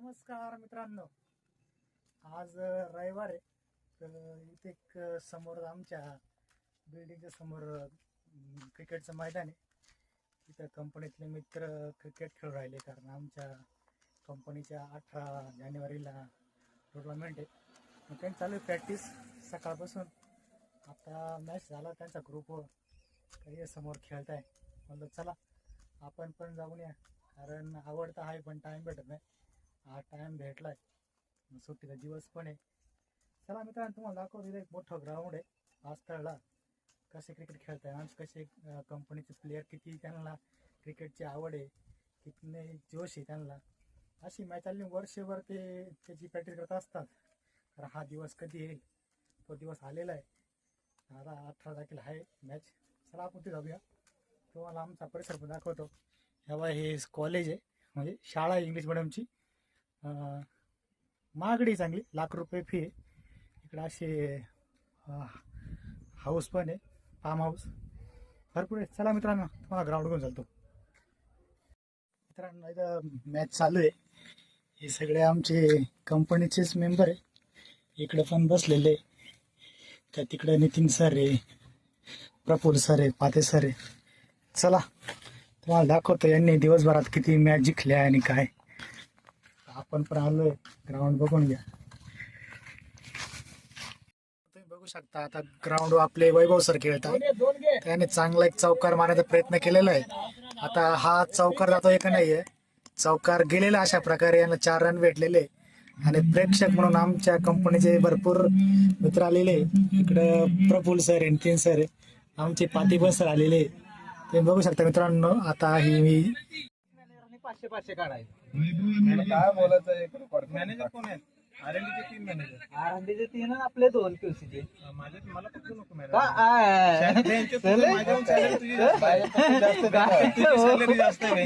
नमस्कार मित्रांनो, आज रविवार आहे. तर इथे एक समोर आमच्या बिल्डिंगच्या समोर क्रिकेटचं मैदान आहे. तिथं कंपनीतले मित्र क्रिकेट खेळू राहिले, कारण आमच्या कंपनीच्या 18 जानेवारीला टुर्नामेंट आहे. मग त्यांनी चालू आहे प्रॅक्टिस सकाळपासून. आता मॅच झाला त्यांचा ग्रुपवर, काही समोर खेळत आहे. म्हणलं चला आपण पण जाऊन या, कारण आवडतं आहे पण टाईम भेटत नाही. हा टाइम भेटलाय, सुट्टीचा दिवस पण आहे. चला मित्रांनो, तुम्हाला दाखवतो. इथे एक मोठं ग्राउंड आहे. आज तळला कसे क्रिकेट खेळताय, आज कसे कंपनीचे प्लेयर, किती त्यांना क्रिकेटची आवड आहे, कितने जोश आहे त्यांना. अशी मॅच आली वर्षभर ते त्याची प्रॅक्टिस करत असतात. तर हा दिवस कधी येईल, तो दिवस आलेला आहे. आता 18 तारखेला आहे मॅच. चला आपण ते जाऊया, तुम्हाला आमचा परिसर पण दाखवतो. ह्या हे कॉलेज आहे, म्हणजे शाळा आहे इंग्लिश मिडियमची. महागडी चांगली, ₹1,00,000 फी आहे. इकडे असे हाऊस पण आहे, फार्म हाऊस भरपूर आहे. चला मित्रांनो, तुम्हाला ग्राउंड घेऊन चालतो. मित्रांनो, इथं मॅच चालू आहे. हे सगळे आमचे कंपनीचेच मेंबर आहे. इकडे पण बसलेले, तर तिकडे नितीन सर आहे, प्रफुल्ल सर आहे, पाते सर आहे. चला तुम्हाला दाखवतो यांनी दिवसभरात किती मॅच जिंकल्या आणि काय. आपण पण आलोय, ग्राउंड बघून घ्या. तुम्ही बघू शकता आता ग्राउंड आपले वैभव सर खेळतात. त्याने चांगला एक चौकार मारण्याचा प्रयत्न केलेला आहे. आता हा चौकार जातोय का नाहीये, चौकार गेलेला. अशा प्रकारे यांना 4 रन भेटलेले. आणि प्रेक्षक म्हणून आमच्या कंपनीचे भरपूर मित्र आलेले. इकडे प्रफुल्ल सर आहे, नितीन सर आहे, आमचे पातिबन सर आलेले. तुम्ही बघू शकता मित्रांनो. आता ही मी 500 काढायचे. काय बोलायचं, मॅनेजर कोण आहेत? आरएनडीचे 3 मॅनेजर. आरंडीचे 3 आणि आपले 2 क्यूसीचे. मला फक्त नको सॅलरी जास्त आहे.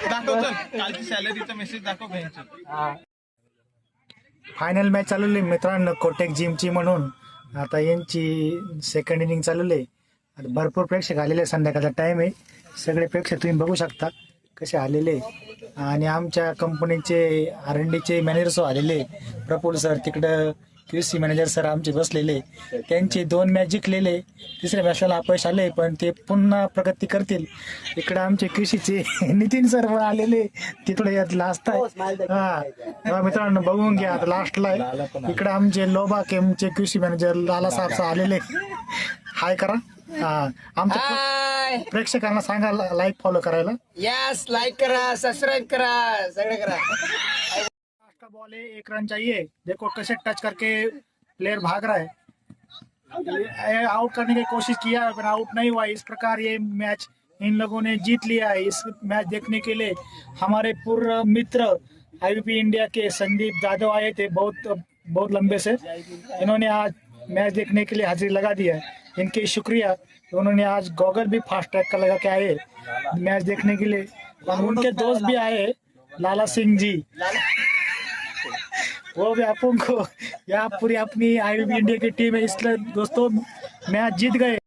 दाखव, चल कालची सॅलरीचा मेसेज दाखव. फायनल मॅच चालवली मित्रांनो, कोटेक जिमची म्हणून. आता यांची सेकंड इनिंग चालवली. भरपूर प्रेक्षक आलेले. संध्याकाळचा टाइम आहे. सगळे प्रेक्षक तुम्ही बघू शकता कसे आलेले. आणि आमच्या कंपनीचे आरएनडीचे मॅनेजर आलेले, प्रफुल्ल सर. तिकडं क्यूसी मॅनेजर सर आमचे बसलेले. त्यांचे 2 मॅच जिंकलेले. तिसऱ्या मॅचला अपयश आले, पण ते पुन्हा प्रगती करतील. इकडे आमचे कृषीचे नितीन सर पण आलेले, तिकडे लास्ट आहे. हा मित्रांनो, बघून घ्या. आता लास्टला आहे. इकडे आमचे लोबा केमचे कृषी मॅनेजर लाला साहेब आलेले. हाय करा. आमच्या प्रेक्षकांना सांगा लाईक फॉलो करायला. यस, लाइक करा, सब्सक्राइब करा, सगळे करा. का बॉल है, 1 रन चाहिए. देखो कैसे टच करके प्लेयर भाग रहा है. आउट करने की कोशिश किया, पर आउट नहीं हुआ. इस प्रकार ये मैच इन लोगों ने जीत लिया है. इस मैच देखने के लिए हमारे पूर्व मित्र आईबीपी इंडिया के संदीप यादव आए थे, बहुत लंबे से. इन्होंने आज मैच देखने के लिए हाजिरी लगा दी है. इनके शुक्रिया. उन्होंने आज गॉगल भी फास्ट ट्रैक का लगा के आए मैच देखने के लिए. और उनके दोस्त भी आए, लाला सिंह जी, वो भी आपको यहाँ पूरी अपनी आईबीपी इंडिया की टीम है. इसलिए दोस्तों मैच जीत गए.